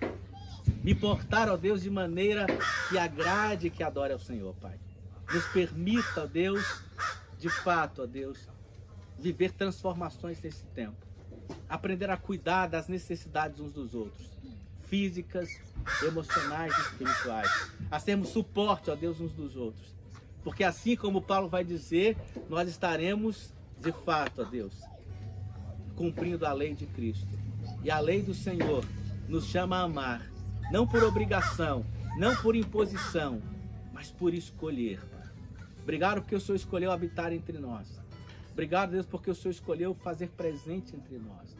Me portar, ó Deus, de maneira que agrade e que adore ao Senhor, Pai. Nos permita, ó Deus, de fato, ó Deus, viver transformações nesse tempo. Aprender a cuidar das necessidades uns dos outros, físicas, emocionais e espirituais. A sermos suporte, ó Deus, uns dos outros. Porque assim como Paulo vai dizer, nós estaremos, de fato, ó Deus, cumprindo a lei de Cristo. E a lei do Senhor nos chama a amar, não por obrigação, não por imposição, mas por escolher. Obrigado porque o Senhor escolheu habitar entre nós. Obrigado, Deus, porque o Senhor escolheu fazer presente entre nós.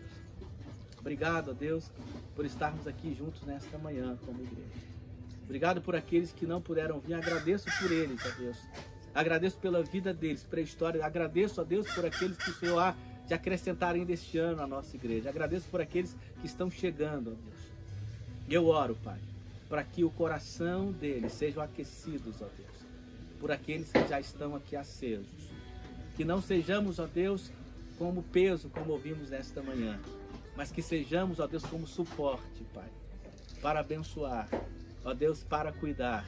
Obrigado, Deus, por estarmos aqui juntos nesta manhã como igreja. Obrigado por aqueles que não puderam vir. Agradeço por eles, ó Deus. Agradeço pela vida deles, pela história. Agradeço, ó Deus, por aqueles que o Senhor há de acrescentar ainda este ano à nossa igreja. Agradeço por aqueles que estão chegando, ó Deus. Eu oro, Pai, para que o coração deles sejam aquecidos, ó Deus, por aqueles que já estão aqui acesos. Que não sejamos, ó Deus, como peso, como ouvimos nesta manhã, mas que sejamos, ó Deus, como suporte, Pai, para abençoar, ó Deus, para cuidar,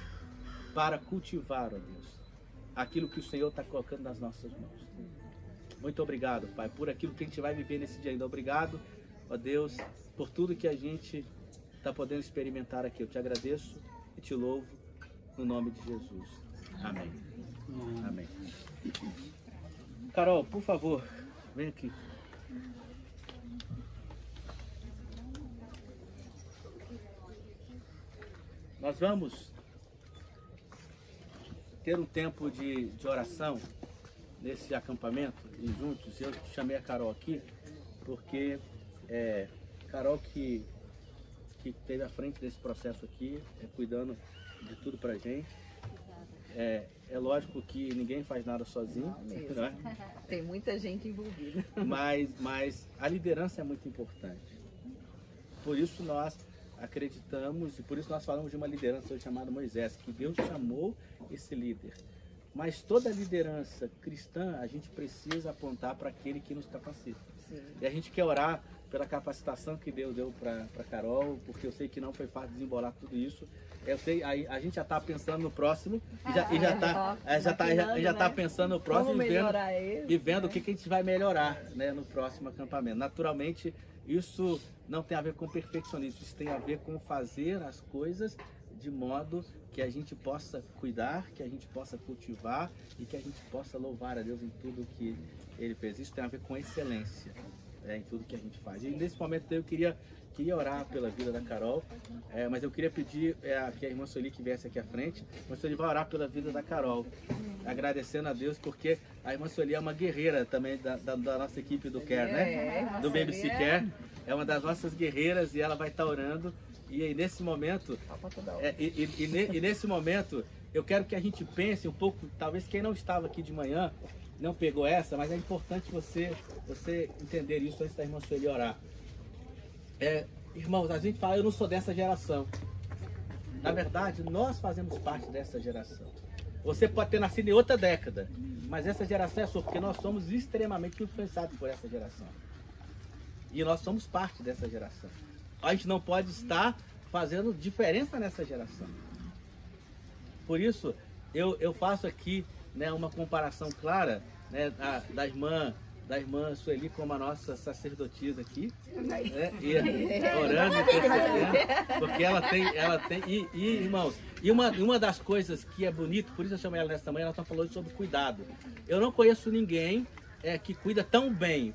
para cultivar, ó Deus, aquilo que o Senhor está colocando nas nossas mãos. Muito obrigado, Pai, por aquilo que a gente vai viver nesse dia ainda. Obrigado, ó Deus, por tudo que a gente está podendo experimentar aqui. Eu te agradeço e te louvo no nome de Jesus. Amém. Amém. Carol, por favor, vem aqui. Nós vamos ter um tempo de oração nesse acampamento e juntos. Eu chamei a Carol aqui porque Carol que esteve à frente desse processo aqui, cuidando de tudo pra gente. É lógico que ninguém faz nada sozinho, né? Tem muita gente envolvida. Mas a liderança é muito importante. Por isso nós acreditamos e por isso nós falamos de uma liderança hoje chamada Moisés, que Deus chamou esse líder. Mas toda liderança cristã a gente precisa apontar para aquele que nos capacita. Sim. E a gente quer orar pela capacitação que Deus deu para Carol, porque eu sei que não foi fácil desembolar tudo isso. Eu sei, a gente já está pensando no próximo já está pensando no próximo e vendo o que a gente vai melhorar, né, no próximo acampamento. Naturalmente, isso não tem a ver com perfeccionismo, isso tem a ver com fazer as coisas de modo que a gente possa cuidar, que a gente possa cultivar e que a gente possa louvar a Deus em tudo que Ele fez. Isso tem a ver com excelência, em tudo que a gente faz. E nesse momento eu queria orar pela vida da Carol, mas eu queria pedir que a irmã Sueli que viesse aqui à frente. A irmã Sueli vai orar pela vida da Carol, agradecendo a Deus, porque a irmã Sueli é uma guerreira também da nossa equipe do Care, né? Do BBC Care. É uma das nossas guerreiras e ela vai estar orando. E aí, nesse momento, nesse momento, eu quero que a gente pense um pouco, talvez quem não estava aqui de manhã não pegou essa, mas é importante você entender isso antes da irmã Sueli orar. Irmãos, a gente fala, eu não sou dessa geração. Na verdade, nós fazemos parte dessa geração. Você pode ter nascido em outra década, mas essa geração é sua, porque nós somos extremamente influenciados por essa geração. E nós somos parte dessa geração. A gente não pode estar fazendo diferença nessa geração. Por isso, eu faço aqui, né, uma comparação clara, né, da irmã Sueli como a nossa sacerdotisa aqui, né, e orando e intercedendo, porque ela tem irmãos, e uma das coisas que é bonito, por isso eu chamei ela nessa manhã, ela está falando sobre cuidado. Eu não conheço ninguém que cuida tão bem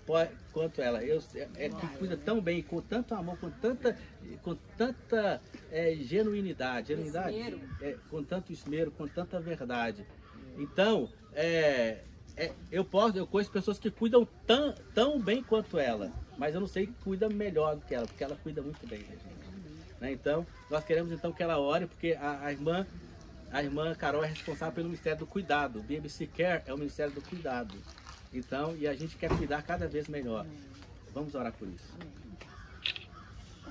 quanto ela, que cuida tão bem, com tanto amor, com tanta genuinidade, com tanto esmero, com tanta verdade. Então, eu conheço pessoas que cuidam tão bem quanto ela, mas eu não sei que cuida melhor do que ela, porque ela cuida muito bem da gente, né? Então, nós queremos então que ela ore, porque a irmã Carol é responsável pelo Ministério do Cuidado. O BBC Care é o Ministério do Cuidado. Então, e a gente quer cuidar cada vez melhor. Vamos orar por isso.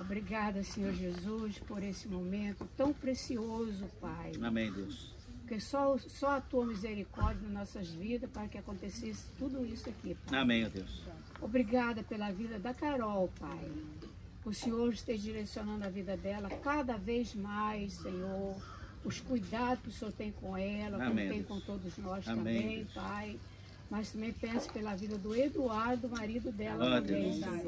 Obrigada, Senhor Jesus, por esse momento tão precioso, Pai. Amém, Deus. Porque só a Tua misericórdia nas nossas vidas para que acontecesse tudo isso aqui, Pai. Amém, ó Deus. Obrigada pela vida da Carol, Pai. O Senhor esteja direcionando a vida dela cada vez mais, Senhor. Os cuidados que o Senhor tem com ela, como Amém, tem Deus. com todos nós Amém, também, Deus. Pai. Mas também peço pela vida do Eduardo, marido dela Ó também, Deus. Pai.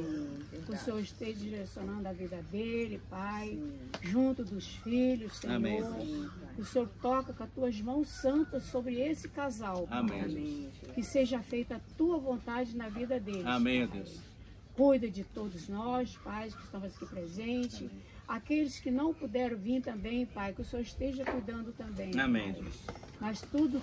Que o Senhor esteja direcionando a vida dele, Pai, junto dos filhos, Senhor. Amém, Deus. Que o Senhor toca com as tuas mãos santas sobre esse casal, Pai. Amém, Deus. Que seja feita a tua vontade na vida deles. Amém, ó Pai. Deus. Cuida de todos nós, pais que estamos aqui presentes. Aqueles que não puderam vir também, Pai, que o Senhor esteja cuidando também. Amém, Pai. Deus. Mas tudo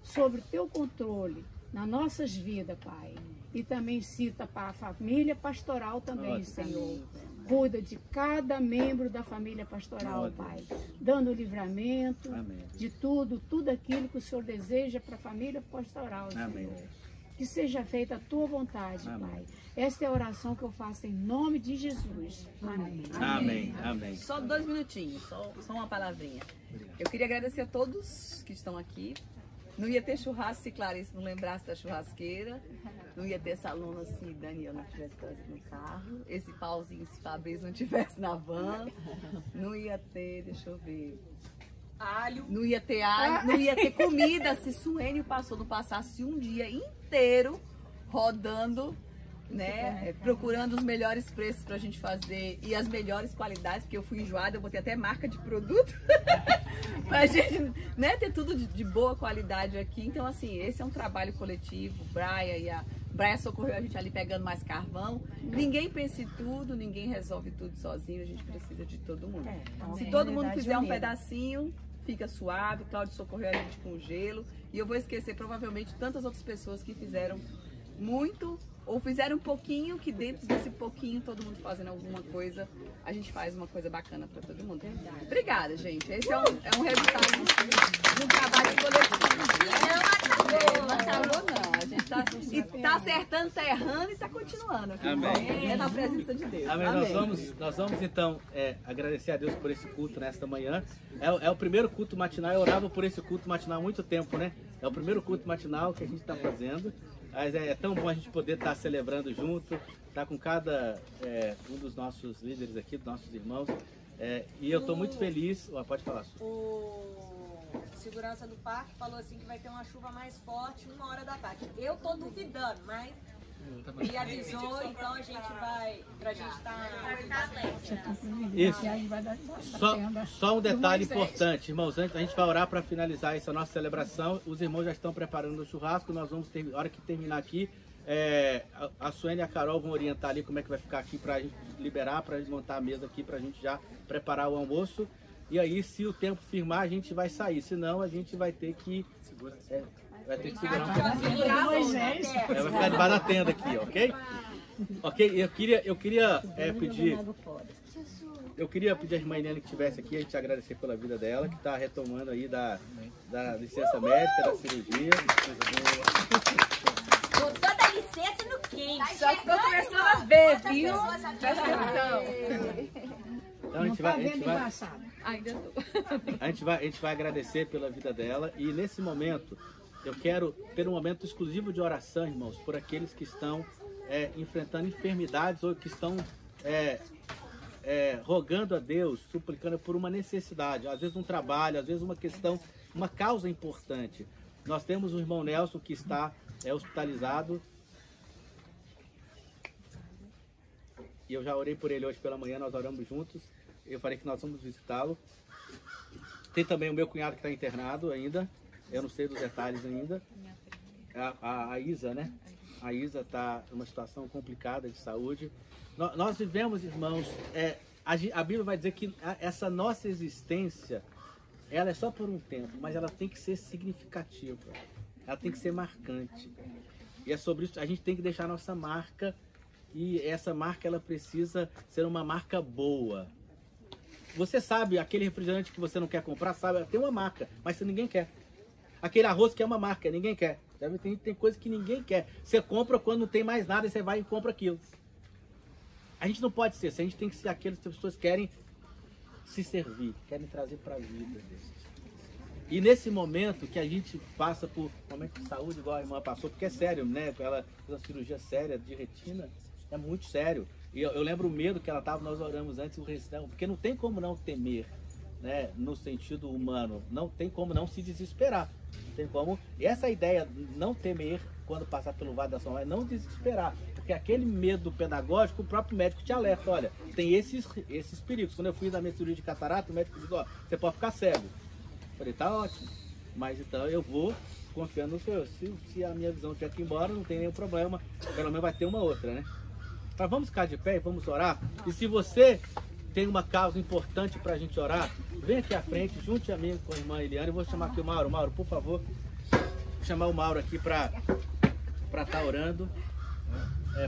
sobre o teu controle nas nossas vidas, Pai. E também cita para a família pastoral também, Ótimo. Senhor. Cuida de cada membro da família pastoral, Ótimo. Pai. Dando livramento Amém. de tudo aquilo que o Senhor deseja para a família pastoral, Amém. Senhor. Que seja feita a tua vontade, Amém. Pai. Esta é a oração que eu faço em nome de Jesus. Amém. Amém. Amém. Só 2 minutinhos, só uma palavrinha. Eu queria agradecer a todos que estão aqui. Não ia ter churrasco se Clarice não lembrasse da churrasqueira. Não ia ter essa lona se Daniel não tivesse trazido no carro. Esse pauzinho se Fabrício não tivesse na van. Não ia ter, deixa eu ver. Alho. Não ia ter alho, não ia ter comida se Suênio não passasse um dia inteiro rodando, né? Procurando os melhores preços pra gente fazer e as melhores qualidades, porque eu fui enjoada, eu botei até marca de produto pra gente, né, ter tudo de boa qualidade aqui. Então, assim, esse é um trabalho coletivo. Braia socorreu a gente ali pegando mais carvão. Ninguém pensa em tudo, ninguém resolve tudo sozinho, a gente precisa de todo mundo. Se todo mundo fizer um pedacinho, fica suave. Cláudio socorreu a gente com gelo. E eu vou esquecer provavelmente tantas outras pessoas que fizeram muito ou fizeram um pouquinho, que dentro desse pouquinho, todo mundo fazendo alguma coisa, a gente faz uma coisa bacana para todo mundo. Obrigada, gente. Esse é um resultado de um trabalho coletivo. Não acabou, não. A gente tá acertando, tá errando e tá continuando. Aqui. Amém. É na presença de Deus. Amém. Nós vamos então agradecer a Deus por esse culto nesta manhã. É o primeiro culto matinal. Eu orava por esse culto matinal há muito tempo, né? É o primeiro culto matinal que a gente está fazendo. Mas é tão bom a gente poder estar celebrando junto, estar com cada um dos nossos líderes aqui, dos nossos irmãos. E eu estou muito feliz. Pode falar, Su. O segurança do parque falou assim que vai ter uma chuva mais forte 1h da tarde. Eu tô duvidando, mas me avisou, então a gente vai, pra gente estar... Isso. Só um detalhe importante, irmãos, antes a gente vai orar para finalizar essa nossa celebração. Os irmãos já estão preparando o churrasco, nós vamos ter, na hora que terminar aqui, a Suene e a Carol vão orientar ali como é que vai ficar aqui para a gente liberar, para montar a mesa aqui, para a gente já preparar o almoço. E aí, se o tempo firmar, a gente vai sair, senão a gente vai ter que... vai ter que segurar um pouco. Vai ficar debaixo da tenda aqui, ok? Ok, eu queria pedir... Eu queria pedir a irmã Helena que estivesse aqui, a gente agradecer pela vida dela, que está retomando aí da licença médica, da cirurgia. Voltou da licença no quente. Só que tô começando a ver, viu? Presta atenção. Então a gente vai agradecer pela vida dela e nesse momento eu quero ter um momento exclusivo de oração, irmãos, por aqueles que estão enfrentando enfermidades ou que estão rogando a Deus, suplicando por uma necessidade, às vezes um trabalho, às vezes uma questão, uma causa importante. Nós temos o irmão Nelson que está hospitalizado e eu já orei por ele hoje pela manhã, nós oramos juntos. Eu falei que nós vamos visitá-lo. Tem também o meu cunhado que está internado ainda. Eu não sei dos detalhes ainda. A Isa, né? A Isa está numa situação complicada de saúde. Nós vivemos, irmãos, a Bíblia vai dizer que essa nossa existência, ela é só por um tempo, mas ela tem que ser significativa. Ela tem que ser marcante. E é sobre isso, a gente tem que deixar a nossa marca. E essa marca, ela precisa ser uma marca boa. Você sabe, aquele refrigerante que você não quer comprar, sabe, tem uma marca, mas ninguém quer. Aquele arroz que é uma marca, ninguém quer. Sabe? Tem coisa que ninguém quer. Você compra quando não tem mais nada e você vai e compra aquilo. A gente não pode ser assim, a gente tem que ser aqueles que as pessoas querem se servir, querem trazer para a vida. E nesse momento que a gente passa por momento de saúde, igual a irmã passou, porque é sério, né? Ela fez uma cirurgia séria de retina, é muito sério. E eu lembro o medo que ela estava, nós oramos antes, porque não tem como não temer, né? No sentido humano, não tem como não se desesperar. Não tem como. E essa ideia, não temer quando passar pelo vale da sombra, é não desesperar. Porque aquele medo pedagógico, o próprio médico te alerta, olha, tem esses perigos. Quando eu fiz a minha cirurgia de catarata, o médico disse, ó, você pode ficar cego. Eu falei, tá ótimo, mas então eu vou confiando no Senhor. Se a minha visão tiver que ir embora, não tem nenhum problema, pelo menos vai ter uma outra, né? Mas vamos ficar de pé e vamos orar. E se você tem uma causa importante para a gente orar, vem aqui à frente, junte a mim com a irmã Eliane. Eu vou chamar aqui o Mauro. Mauro, por favor, vou chamar o Mauro aqui para estar orando.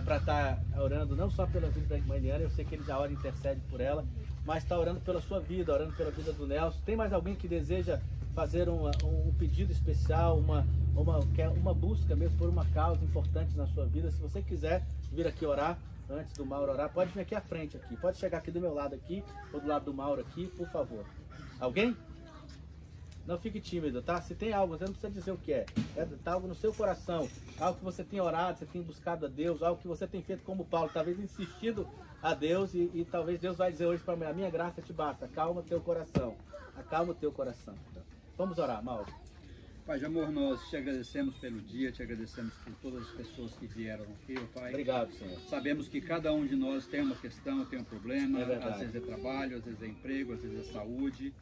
Para estar orando não só pela vida da irmã Eliane, eu sei que ele já ora e intercede por ela, mas está orando pela sua vida, orando pela vida do Nelson. Tem mais alguém que deseja fazer um pedido especial, uma busca mesmo por uma causa importante na sua vida? Se você quiser vir aqui orar, antes do Mauro orar, pode vir aqui à frente, aqui. Pode chegar aqui do meu lado aqui, ou do lado do Mauro aqui, por favor. Alguém? Não fique tímido, tá? Se tem algo, você não precisa dizer o que é. Tá algo no seu coração, algo que você tem orado, você tem buscado a Deus, algo que você tem feito como Paulo, talvez insistido a Deus e talvez Deus vai dizer hoje para mim, a minha graça te basta, acalma teu coração, acalma o teu coração. Vamos orar, Mauro. Pai de amor, nós te agradecemos pelo dia, te agradecemos por todas as pessoas que vieram aqui, Pai. Obrigado, Senhor. Sabemos que cada um de nós tem uma questão, tem um problema, às vezes é trabalho, às vezes é emprego, às vezes é saúde,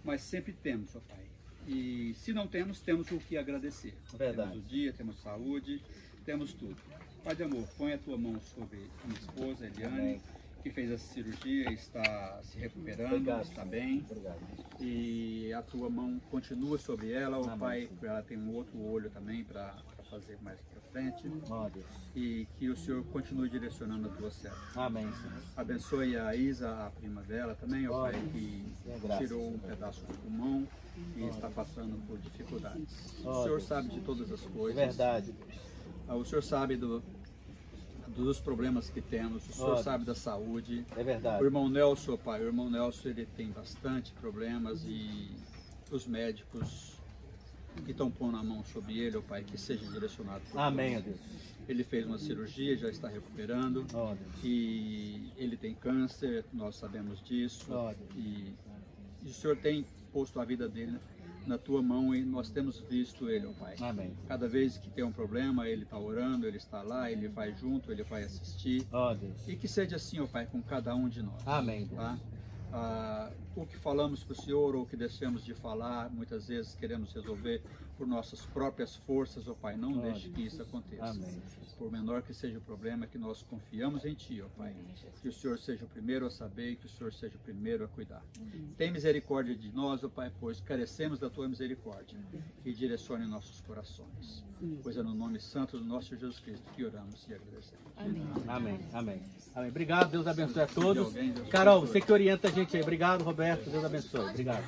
mas sempre temos, ó Pai. E se não temos, temos o que agradecer. Verdade. Temos o dia, temos saúde, temos tudo. Pai de amor, põe a tua mão sobre a minha esposa, Eliane, amém, que fez essa cirurgia, está se recuperando, obrigado, está bem. Obrigado. E a tua mão continua sobre ela, ó Pai, porque ela tem um outro olho também para fazer mais para frente. Oh, e que o Senhor continue direcionando a tua serva. Amém, Senhor. Abençoe a Isa, a prima dela também, ó Pai, que tirou um pedaço do pulmão e está passando por dificuldades. O Senhor sabe de todas as coisas. Verdade. O Senhor sabe dos problemas que temos, o Senhor sabe da saúde. É verdade. O irmão Nelson, Pai, o irmão Nelson, ele tem bastante problemas e os médicos que estão pondo a mão sobre ele, ó Pai, que seja direcionado por amém, Deus. Ele fez uma cirurgia, já está recuperando, e ele tem câncer, nós sabemos disso, e o Senhor tem posto a vida dele na tua mão e nós temos visto ele, ó Pai. Amém. Cada vez que tem um problema, ele está orando, ele está lá, ele vai junto, ele vai assistir. Deus. E que seja assim, ó Pai, com cada um de nós. Amém. Deus. Tá? O que falamos para o Senhor ou o que deixamos de falar, muitas vezes queremos resolver por nossas próprias forças, ó Pai, não deixe que isso aconteça. Amém. Por menor que seja o problema, que nós confiamos em Ti, ó Pai, que o Senhor seja o primeiro a saber e que o Senhor seja o primeiro a cuidar. Tem misericórdia de nós, ó Pai, pois carecemos da Tua misericórdia, e direcione nossos corações. Pois é no nome santo do nosso Jesus Cristo que oramos e agradecemos. Amém. Amém. Amém. Amém. Obrigado, Deus abençoe a todos. Carol, você que orienta a gente aí. Obrigado, Roberto. Deus abençoe. Obrigado.